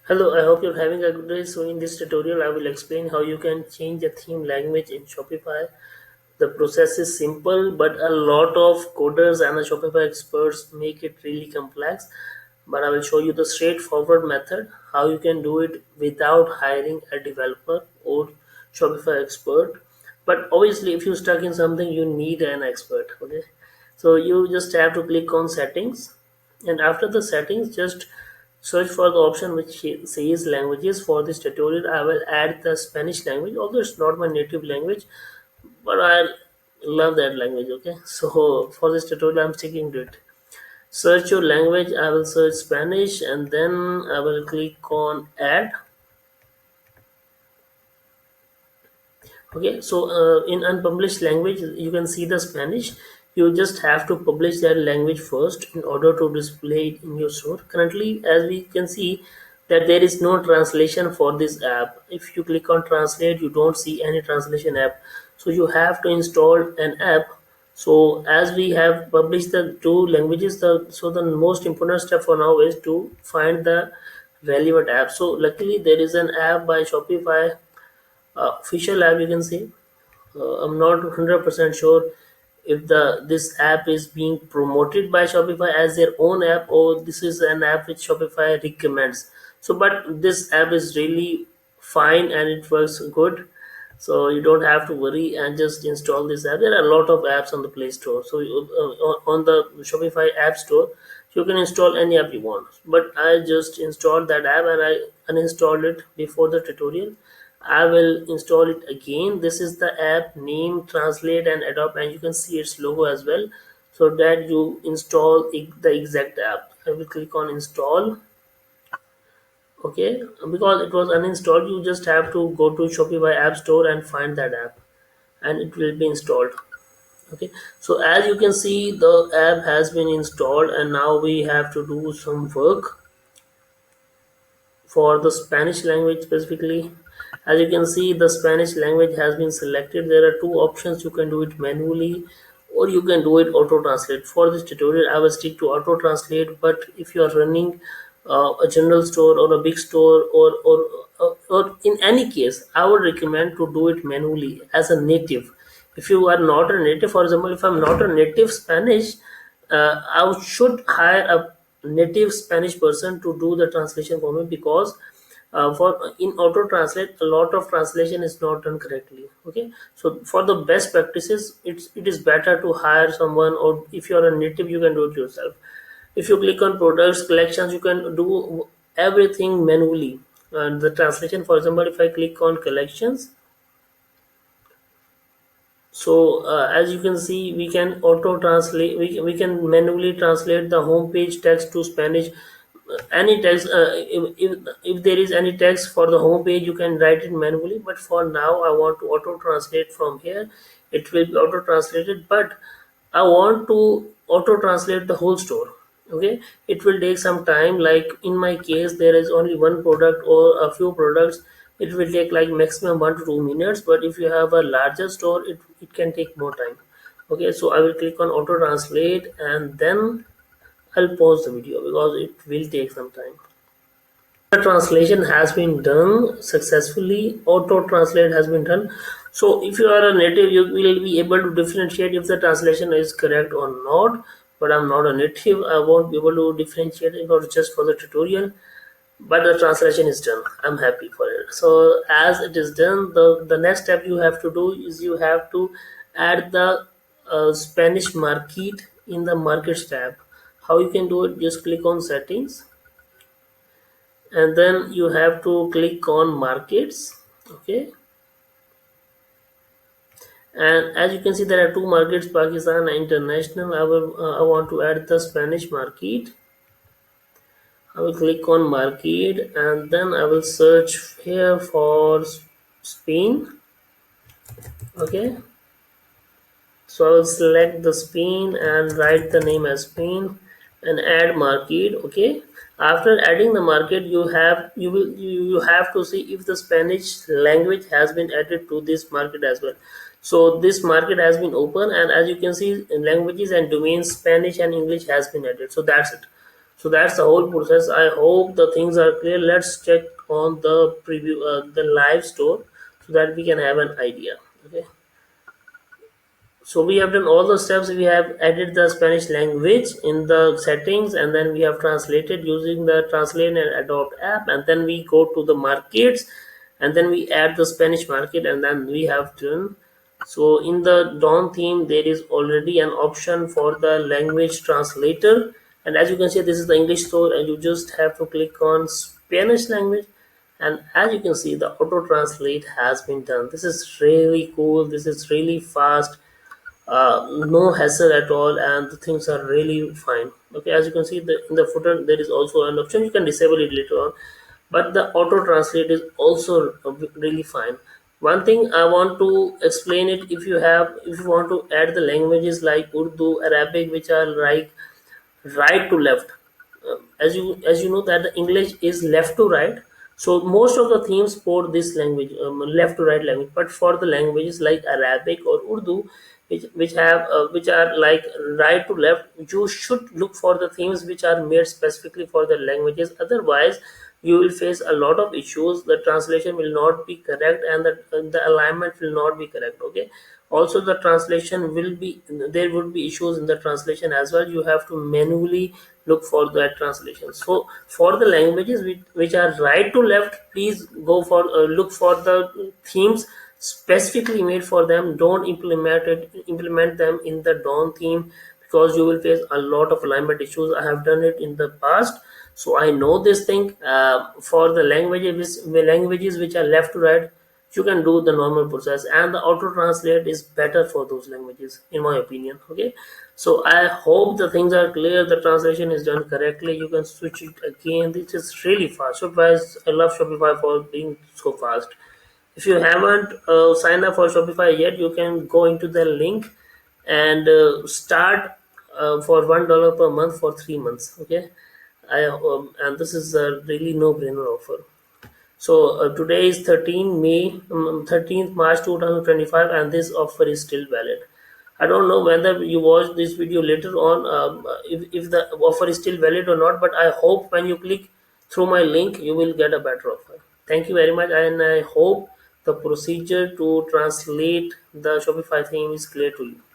Hello, I hope you're having a good day. So in this tutorial, I will explain how you can change a theme language in Shopify. The process is simple, but a lot of coders and the Shopify experts make it really complex. But I will show you the straightforward method, how you can do it without hiring a developer or Shopify expert. But obviously, if you're stuck in something, you need an expert. Okay, so you just have to click on settings, and after the settings, just search for the option which says languages. For this tutorial, I will add the Spanish language, although it's not my native language, but I love that language. Okay, so for this tutorial, I'm sticking to it. Search your language. I will search Spanish, and then I will click on add. Okay, so in unpublished language you can see the Spanish. You just have to publish that language first in order to display it in your store. Currently, as we can see, that there is no translation for this app. If you click on translate, you don't see any translation app, so you have to install an app. So as we have published the two languages, the most important step for now is to find the relevant app. So luckily there is an app by Shopify, official app, you can say. I'm not 100% sure if the this app is being promoted by Shopify as their own app, or this is an app which Shopify recommends. So but this app is really fine and it works good, so you don't have to worry and just install this app. There are a lot of apps on the Play Store, so on the Shopify app store you can install any app you want. But I just installed that app and I uninstalled it before the tutorial. I will install it again. This is the app name, translate and adopt, and you can see its logo as well, so that you install the exact app. I will click on install. Okay, because it was uninstalled, you just have to go to Shopify app store and find that app, and it will be installed. Okay, so as you can see, the app has been installed, and now we have to do some work for the Spanish language specifically. As you can see, the Spanish language has been selected. There are two options: you can do it manually or you can do it auto translate. For this tutorial, I will stick to auto translate, but if you are running a general store or a big store, or in any case, I would recommend to do it manually as a native. If you are not a native, for example, if I'm not a native Spanish, I should hire a native Spanish person to do the translation for me, because for in auto translate a lot of translation is not done correctly. Okay, so for the best practices, it is better to hire someone, or if you are a native, you can do it yourself. If you click on products collections, you can do everything manually. And the translation, for example, if I click on collections, so as you can see, we can auto translate, we can manually translate the home page text to Spanish. Any text, if there is any text for the home page, you can write it manually, but for now I want to auto translate from here. It will be auto translated, but I want to auto translate the whole store. Okay, it will take some time. Like in my case, there is only one product or a few products. It will take like maximum 1 to 2 minutes. But if you have a larger store, it can take more time. Okay, so I will click on auto translate, and then I'll pause the video because it will take some time. The translation has been done successfully. Auto translate has been done. So if you are a native, you will be able to differentiate if the translation is correct or not. But I'm not a native, I won't be able to differentiate it, or just for the tutorial. But the translation is done. I'm happy for it. So as it is done, the next step you have to do is you have to add the Spanish market in the markets tab. How you can do it? Just click on settings, and then you have to click on markets. Okay, and as you can see, there are two markets, Pakistan and international. I want to add the Spanish market. I will click on market, and then I will search here for Spain. Okay, so I will select the Spain and write the name as Spain and add market. Okay, after adding the market, you have to see if the Spanish language has been added to this market as well. So this market has been open, and as you can see, in languages and domains, Spanish and English has been added. So that's it. So that's the whole process. I hope the things are clear. Let's check on the preview, the live store, so that we can have an idea. Okay, so we have done all the steps. We have added the Spanish language in the settings, and then we have translated using the translate and adopt app, and then we go to the markets, and then we add the Spanish market, and then we have done. So in the Dawn theme there is already an option for the language translator, and as you can see, this is the English store, and you just have to click on Spanish language, and as you can see, the auto translate has been done. This is really cool, this is really fast, no hassle at all, and the things are really fine. Okay, as you can see, in the footer there is also an option, you can disable it later on, but the auto translate is also really fine. One thing I want to explain it, if you want to add the languages like Urdu, Arabic, which are like right to left. As you know that the English is left to right, so most of the themes for this language, left to right language. But for the languages like Arabic or Urdu, which are like right to left, you should look for the themes which are made specifically for the languages. Otherwise, you will face a lot of issues. The translation will not be correct, and the alignment will not be correct. Okay, also the translation will be, there would be issues in the translation as well. You have to manually look for that translation. So for the languages which are right to left, please go for, look for the themes specifically made for them. Don't implement them in the Dawn theme, because you will face a lot of alignment issues. I have done it in the past, so I know this thing. For the languages which are left to right, you can do the normal process, and the auto translate is better for those languages in my opinion. Okay, so I hope the things are clear, the translation is done correctly. You can switch it again. This is really fast. Shopify I love Shopify for being so fast. If you haven't signed up for Shopify yet, you can go into the link and start for $1 per month for 3 months. Okay, and this is a really no-brainer offer. So today is 13th March 2025, and this offer is still valid. I don't know whether you watch this video later on, if the offer is still valid or not, but I hope when you click through my link, you will get a better offer. Thank you very much, and I hope the procedure to translate the Shopify theme is clear to you.